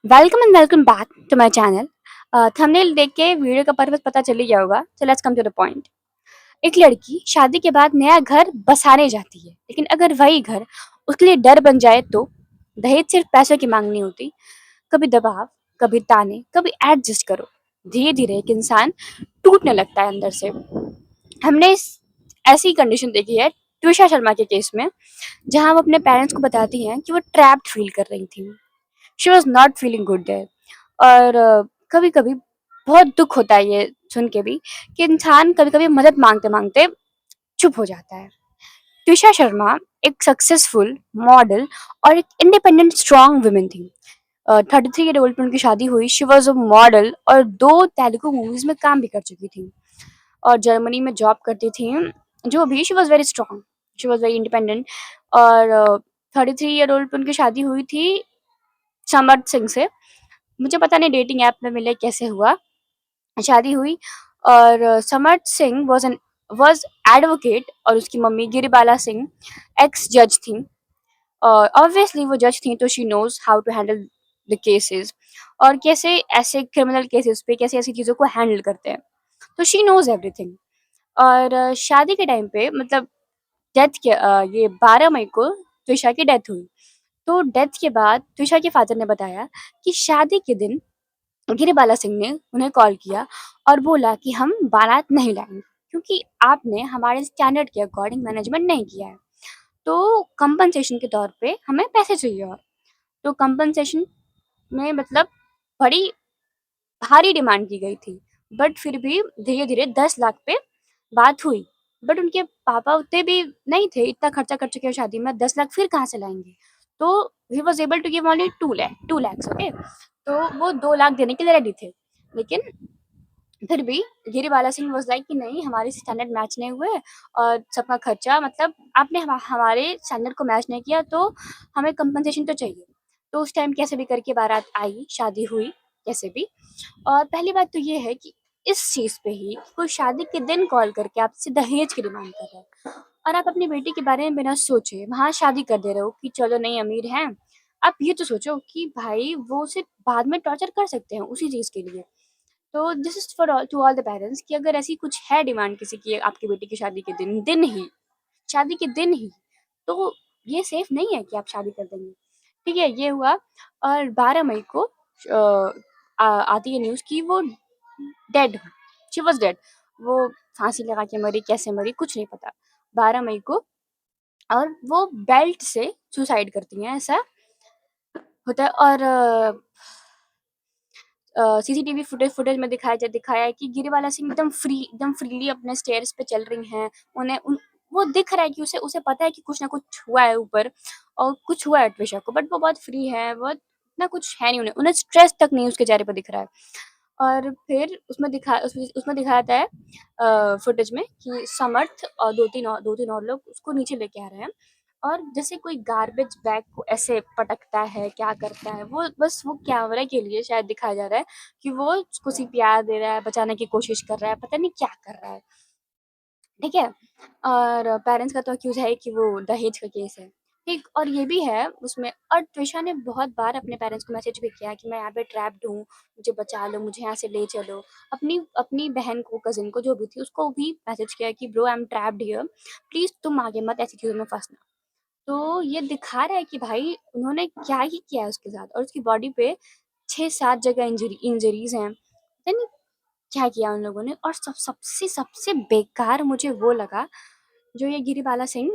Welcome and welcome back to my channel. Thumbnail देख के video का पर्पस पता चल ही गया होगा। So let's come to the point. एक लड़की शादी के बाद नया घर बसाने जाती है, लेकिन अगर वही घर उसके लिए डर बन जाए तो दहेज सिर्फ पैसों की मांग नहीं होती। कभी दबाव, कभी ताने, कभी एडजस्ट करो। धीरे धीरे एक इंसान टूटने लगता है अंदर से। हमने ऐसी कंडीशन देखी है ट्विशा शर्मा के केस में, जहां वो अपने पेरेंट्स को बताती हैं कि वो ट्रैप्ड फील कर रही थी। She was not feeling good there. और कभी कभी बहुत दुख होता है ये सुन के भी कि इंसान कभी कभी मदद मांगते मांगते चुप हो जाता है। ट्विशा शर्मा एक सक्सेसफुल मॉडल और एक इंडिपेंडेंट स्ट्रॉन्ग वुमेन थी। 33 ईयर ओल्ड पर उनकी शादी हुई। शी वॉज अ मॉडल और दो तेलुगु मूवीज में काम भी कर चुकी थी और जर्मनी में जॉब करती थी। जो भी she was very strong, she was very independent. और 33 ईयर ओल्ड पर उनकी शादी हुई थी समर्थ सिंह से। मुझे पता नहीं डेटिंग ऐप में मिले कैसे हुआ, शादी हुई। और समर्थ सिंह वाज एडवोकेट और उसकी मम्मी गिरिबाला सिंह एक्स जज थी। ऑब्वियसली वो जज थी तो she knows how to handle the cases और कैसे ऐसे क्रिमिनल केसेस पे कैसे ऐसी चीज़ों को हैंडल करते हैं। तो शी नोज एवरीथिंग। और शादी के टाइम पे मतलब ये 12 मई को त्विशा की डेथ हुई। तो डेथ के बाद त्विशा के फादर ने बताया कि शादी के दिन गिरिबाला सिंह ने उन्हें कॉल किया और बोला कि हम बारात नहीं लाएंगे क्योंकि आपने हमारे स्टैंडर्ड के अकॉर्डिंग मैनेजमेंट नहीं किया है। तो कंपनसेशन के तौर पे हमें पैसे चाहिए। और तो कंपनसेशन में मतलब बड़ी भारी डिमांड की गई थी, बट फिर भी धीरे धीरे 10 लाख पे बात हुई। बट उनके पापा उतने भी नहीं थे, इतना खर्चा कर चुके हैं शादी में, 10 लाख फिर कहाँ से लाएंगे। तो he was able to give only 2 lakhs. Okay, तो वो 2 लाख देने के लिए रेडी थे। लेकिन फिर भी गिरिबाला सिंह वाज लाइक कि नहीं, हमारे स्टैंडर्ड मैच नहीं हुए और सबका खर्चा मतलब आपने हमारे स्टैंडर्ड को मैच नहीं किया तो हमें कंपनसेशन तो चाहिए। तो उस टाइम कैसे भी करके बारात आई, शादी हुई कैसे भी। और पहली बात तो ये है कि इस चीज पे ही कोई शादी के दिन कॉल करके आपसे दहेज की डिमांड कर रहा है और आप अपनी बेटी के बारे में बिना सोचे वहां शादी कर दे रहे हो कि चलो नहीं अमीर हैं। आप ये तो सोचो कि भाई वो उसे बाद में टॉर्चर कर सकते हैं उसी चीज के लिए। तो this is for all to all the parents कि अगर ऐसी कुछ है डिमांड किसी की आपकी बेटी की शादी के शादी के दिन ही, तो ये सेफ नहीं है कि आप शादी कर देंगे। ठीक है, ये हुआ। और 12 मई को आती है न्यूज़ कि वो डेड, शी वॉज डेड। वो फांसी लगा के मरी, कैसे मरी कुछ नहीं पता, 12 मई को। और वो बेल्ट से सुसाइड करती हैं, ऐसा होता है। और सीसीटीवी फुटेज में दिखाया है कि गिरिबाला सिंह एकदम फ्रीली अपने स्टेयर्स पे चल रही हैं। वो दिख रहा है कि उसे उसे पता है कि कुछ ना कुछ हुआ है ऊपर और कुछ हुआ है ट्विशा को, बट वो बहुत फ्री है, बहुत इतना कुछ है नहीं, उन्हें उन्हें स्ट्रेस तक नहीं उसके चेहरे पर दिख रहा है। और फिर उसमें दिखाता है फुटेज में कि समर्थ और दो तीन और लोग उसको नीचे लेके आ रहे हैं और जैसे कोई गार्बेज बैग को ऐसे पटकता है, क्या करता है वो, बस वो कैमरे के लिए शायद दिखाया जा रहा है कि वो उसको सीपीआर दे रहा है, बचाने की कोशिश कर रहा है, पता नहीं क्या कर रहा है। ठीक है। और पेरेंट्स का तो अक्यूज है कि वो दहेज का केस है। ठीक, और ये भी है उसमें। और त्विशा ने बहुत बार अपने पेरेंट्स को मैसेज भी किया कि मैं यहाँ पे ट्रैप्ड हूँ, मुझे बचा लो, मुझे यहाँ से ले चलो। अपनी अपनी बहन को, कजिन को, जो भी थी उसको भी मैसेज किया कि bro I am trapped here, please तुम आगे मत ऐसी चीजों में फंसना। तो ये दिखा रहा है कि भाई उन्होंने क्या ही किया है उसके साथ। और उसकी बॉडी पे 6-7 जगह इंजरीज हैं, पता नहीं क्या किया उन लोगों ने। और सबसे सबसे बेकार मुझे वो लगा जो ये गिरिबाला सिंह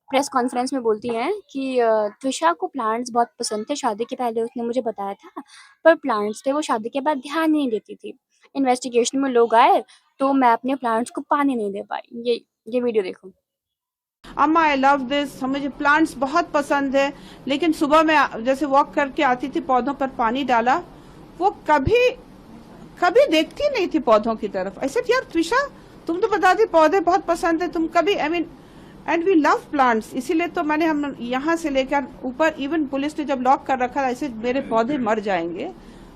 प्रेस कॉन्फ्रेंस में बोलती हैं कि त्विशा को प्लांट्स बहुत पसंद थे, शादी के पहले उसने मुझे बताया था, पर प्लांट्स थे वो शादी के बाद ध्यान नहीं देती थी। इन्वेस्टिगेशन में लोग आए तो मैं अपने प्लांट्स को पानी नहीं दे पाई। ये वीडियो देखो। अम्मा आई लव दिस, मुझे प्लांट्स बहुत पसंद है, लेकिन सुबह में जैसे वॉक करके आती थी पौधों पर पानी डाला, वो कभी कभी देखती नहीं थी पौधों की तरफ। ऐसे यार त्विशा, तुम तो बताती पौधे बहुत पसंद है, तुम कभी I mean and we love plants, इसीलिए तो मैंने हम यहाँ से लेकर ऊपर इवन पुलिस ने जब लॉक कर रखा, ऐसे मेरे पौधे मर जाएंगे।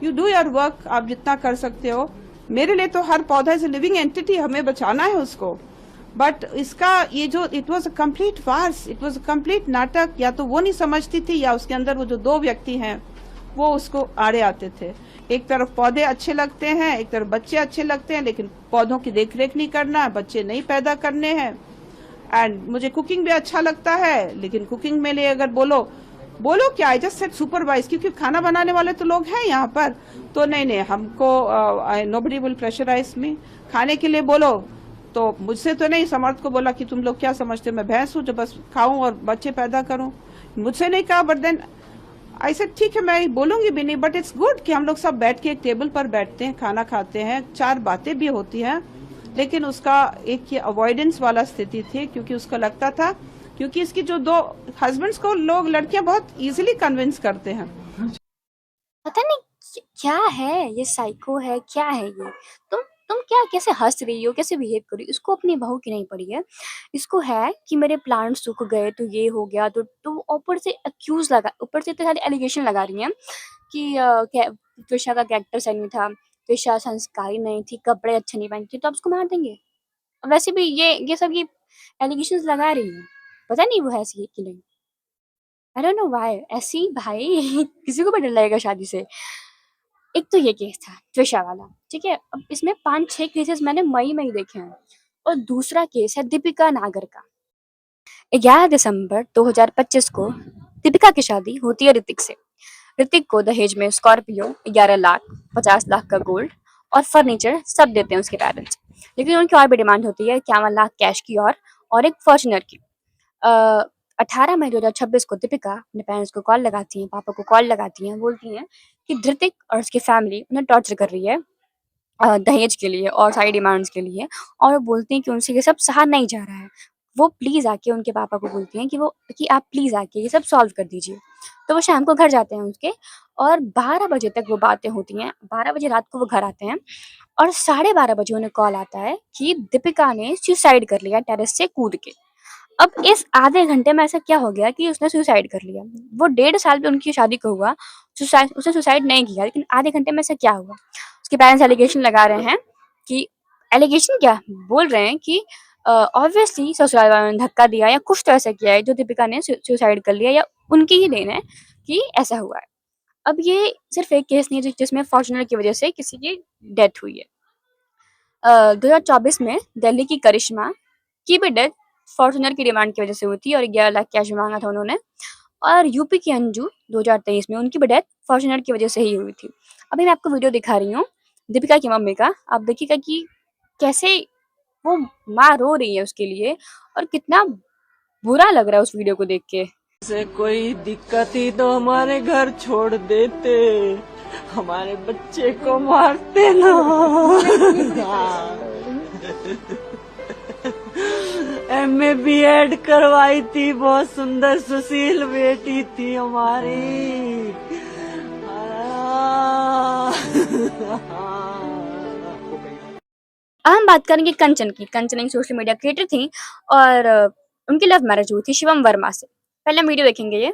यू डू योर वर्क, आप जितना कर सकते हो। मेरे लिए तो हर पौधा इज लिविंग एंटिटी, हमें बचाना है उसको। बट इसका ये जो it was a complete farce, it was a complete नाटक। या तो वो नहीं समझती थी या उसके अंदर वो जो दो व्यक्ति हैं वो उसको आड़े आते थे। एक तरफ पौधे अच्छे लगते हैं, एक तरफ बच्चे अच्छे लगते हैं, लेकिन पौधों की देखरेख नहीं करना है, बच्चे नहीं पैदा करने हैं। एंड मुझे कुकिंग भी अच्छा लगता है, लेकिन कुकिंग में लिए अगर बोलो बोलो क्या, आई जस्ट सेड सुपरवाइज, क्योंकि खाना बनाने वाले तो लोग हैं यहाँ पर। तो नहीं नहीं, हमको नोबडी विल प्रेशराइज मी। खाने के लिए बोलो तो मुझसे तो नहीं, समर्थ को बोला कि तुम लोग क्या समझते हो, मैं भैंस हूँ जो बस खाऊं और बच्चे पैदा करूं। मुझसे नहीं कहा, बट देन आई सेड ठीक है, मैं बोलूंगी भी नहीं। बट इट्स गुड कि हम लोग सब बैठ के एक टेबल पर बैठते हैं, खाना खाते हैं, चार बातें भी होती हैं। लेकिन उसका एक ये अवॉइडेंस वाला स्थिति थी, क्योंकि उसको लगता था, क्योंकि इसकी जो दो हस्बैंड्स को लोग, लड़कियां बहुत इजीली कन्विंस करते हैं। पता नहीं क्या है ये, साइको है क्या है ये। तुम क्या कैसे हंस रही हो, कैसे बिहेव कर रही हो। इसको अपनी बहू की नहीं पड़ी है, इसको है कि मेरे प्लांट सूख गए तो ये हो गया, तो ऊपर से अक्यूज लगा, ऊपर से इतने सारे एलिगेशन लगा रही हैं कि त्विषा का कैरेक्टर सही नहीं था, त्विषा संस्कारी नहीं थी, कपड़े अच्छे नहीं पहनती थी, तो आप उसको मार देंगे। वैसे भी ये सब ये एलिगेशंस लगा रही है, पता नहीं वो है ऐसी है कि नहीं। आई डोंट नो व्हाई ऐसी भाई किसी को भी डर लगेगा शादी से। एक तो ये केस था त्रिशा वाला, ठीक है। अब इसमें 5-6 केसेस मैंने मई में ही देखे हैं। और दूसरा केस है दीपिका नागर का। 11 दिसंबर 2025 को दीपिका की शादी होती है ऋतिक से। ऋतिक को दहेज में स्कॉर्पियो, 11 लाख, 50 लाख का गोल्ड और फर्नीचर सब देते हैं उसके पेरेंट्स। लेकिन उनकी और भी डिमांड होती है 51 लाख कैश की और एक फॉर्च्यूनर की। 18 मई 2026 को दीपिका अपने पेरेंट्स को कॉल लगाती हैं, पापा को कॉल लगाती हैं, बोलती हैं कि धृतिक और उसकी फैमिली उन्हें टॉर्चर कर रही है दहेज के लिए और सारी डिमांड्स के लिए। और वो बोलती हैं कि उनसे ये सब सहा नहीं जा रहा है। वो प्लीज़ आके उनके पापा को बोलती हैं कि आप प्लीज़ आके ये सब सॉल्व कर दीजिए। तो वो शाम को घर जाते हैं उसके, और 12 बजे तक वो बातें होती हैं। 12 बजे रात को वो घर आते हैं और 12:30 बजे उन्हें कॉल आता है कि दीपिका ने सुसाइड कर लिया टेरेस से कूद के। अब इस आधे घंटे में ऐसा क्या हो गया कि उसने सुसाइड कर लिया? वो 1.5 साल पे उनकी शादी को हुआ, उसने सुसाइड नहीं किया, लेकिन आधे घंटे में ऐसा क्या हुआ? उसके पेरेंट्स एलिगेशन लगा रहे हैं कि एलिगेशन क्या बोल रहे हैं कि ऑब्वियसली ससुराल वालों ने धक्का दिया या कुछ तो ऐसा किया है जो दीपिका ने सुसाइड कर लिया, या उनकी ही देन है कि ऐसा हुआ है। अब ये सिर्फ एक केस नहीं है जिसमें फॉर्च्यूनर की वजह से किसी की डेथ हुई है। 2024 में दिल्ली की करिश्मा की भी डेथ फॉर्च्यूनर की डिमांड की वजह से हुई थी और 11 लाख कैश मांगा था उन्होंने। और यूपी की अंजू 2023 में उनकी भी डेथ फॉर्च्यूनर की वजह से ही हुई थी। अभी मैं आपको वीडियो दिखा रही हूँ दीपिका की मम्मी का, आप देखिएगा कि कैसे वो माँ रो रही है उसके लिए, और कितना बुरा लग रहा है उस वीडियो को देख के। से कोई दिक्कत ही तो हमारे घर छोड़ देते, हमारे बच्चे को मारते ना। एमए बीएड करवाई थी, बहुत सुंदर सुशील बेटी थी हमारी। अब हम बात करेंगे कंचन की। कंचन एक सोशल मीडिया क्रिएटर थी और उनकी लव मैरिज हुई थी शिवम वर्मा से। पहले हम वीडियो देखेंगे ये।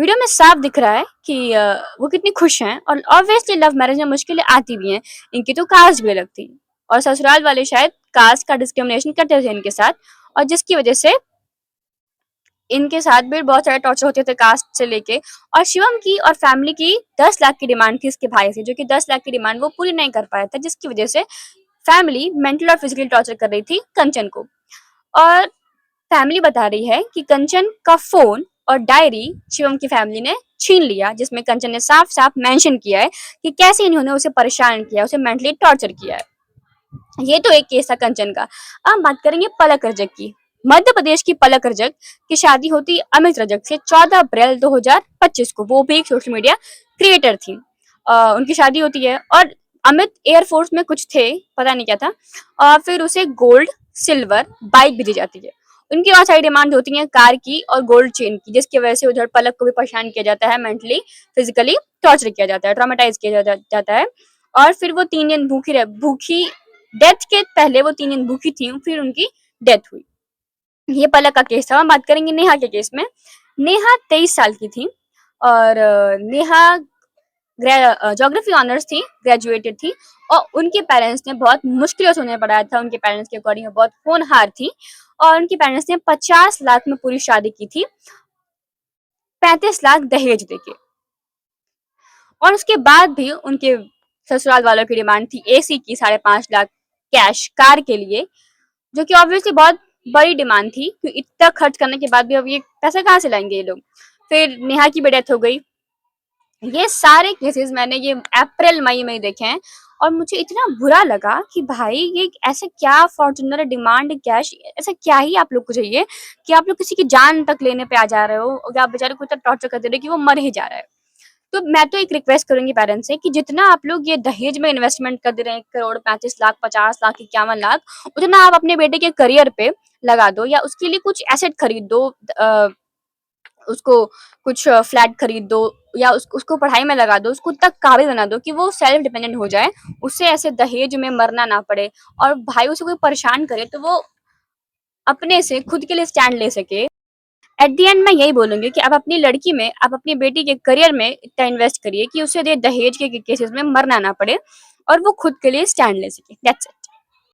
वीडियो में साफ दिख रहा है कि वो कितनी खुश हैं, और ऑब्वियसली लव मैरिज में मुश्किलें आती भी हैं। इनकी तो कास्ट भी अलग थी और ससुराल वाले शायद कास्ट का डिस्क्रिमिनेशन करते थे इनके साथ, और जिसकी वजह से इनके साथ भी बहुत सारे टॉर्चर होते थे कास्ट से लेके। और शिवम की और फैमिली की 10 लाख की डिमांड थी इसके भाई से, जो कि 10 लाख की डिमांड वो पूरी नहीं कर पाया था, जिसकी वजह से फैमिली मेंटल और फिजिकली टॉर्चर कर रही थी कंचन को। और फैमिली बता रही है कि कंचन का फोन और डायरी शिवम की फैमिली ने छीन लिया, जिसमें कंचन ने साफ साफ मेंशन किया है कि कैसे इन्होंने उसे परेशान किया, उसे मेंटली टॉर्चर किया है। ये तो एक केस था कंचन का। अब बात करेंगे पलक रजक की। मध्य प्रदेश की पलक रजक की शादी होती अमित रजक से 14 अप्रैल 2025 को। वो भी एक सोशल मीडिया क्रिएटर थी। उनकी शादी होती है और अमित एयरफोर्स में कुछ थे, पता नहीं क्या था, और फिर उसे गोल्ड सिल्वर बाइक भी दी जाती है। उनकी बहुत सारी डिमांड होती है कार की और गोल्ड चेन की, जिसकी वजह से उधर पलक को भी परेशान किया जाता है, मेंटली फिजिकली टॉर्चर किया जाता है, ट्रॉमेटाइज किया जाता है। और फिर वो 3 दिन भूखी डेथ के पहले वो 3 दिन भूखी थी, फिर उनकी डेथ हुई। ये पलक का केस था। हम बात करेंगे नेहा के केस में। नेहा 23 साल की थी और नेहा ज्योग्राफी ऑनर्स थी, ग्रेजुएटेड थी, और उनके पेरेंट्स ने बहुत मुश्किलों से उन्हें पढ़ाया था। उनके पेरेंट्स के अकॉर्डिंग वो बहुत होनहार थी, और उनके पेरेंट्स ने 50 लाख में पूरी शादी की थी, 35 लाख दहेज देके। और उसके बाद भी उनके ससुराल वालों की डिमांड थी एसी की 5.5 लाख कैश कार के लिए, जो कि ऑब्वियसली बहुत बड़ी डिमांड थी, क्योंकि इतना खर्च करने के बाद भी अब ये पैसा कहाँ से लाएंगे ये लोग। फिर नेहा की भी डेथ हो गई। ये सारे केसेस मैंने ये अप्रैल मई में देखे हैं, और मुझे इतना बुरा लगा कि भाई ये ऐसा क्या फॉर्च्यूनर डिमांड कैश, ऐसा क्या ही आप लोग को चाहिए कि आप लोग किसी की जान तक लेने पे आ जा रहे हो, और आप बेचारे को इतना टॉर्चर कर दे रहे हो कि वो मर ही जा रहा है। तो मैं तो एक रिक्वेस्ट करूंगी पेरेंट्स से कि जितना आप लोग ये दहेज में इन्वेस्टमेंट कर दे रहे हैं, 1 करोड़ 35 लाख 50 लाख 51 लाख, उतना आप अपने बेटे के करियर पे लगा दो, या उसके लिए कुछ एसेट खरीद दो, उसको कुछ फ्लैट खरीद दो, या उसको पढ़ाई में लगा दो, उसको तक काबिल बना दो कि वो सेल्फ डिपेंडेंट हो जाए, उससे ऐसे दहेज में मरना ना पड़े। और भाई उसे कोई परेशान करे तो वो अपने से खुद के लिए स्टैंड ले सके। एट द एंड मैं यही बोलूंगी कि आप अपनी लड़की में, आप अपनी बेटी के करियर में इतना इन्वेस्ट करिए कि उसे दहेज के केसेस में मरना ना पड़े, और वो खुद के लिए स्टैंड ले सके। That's it.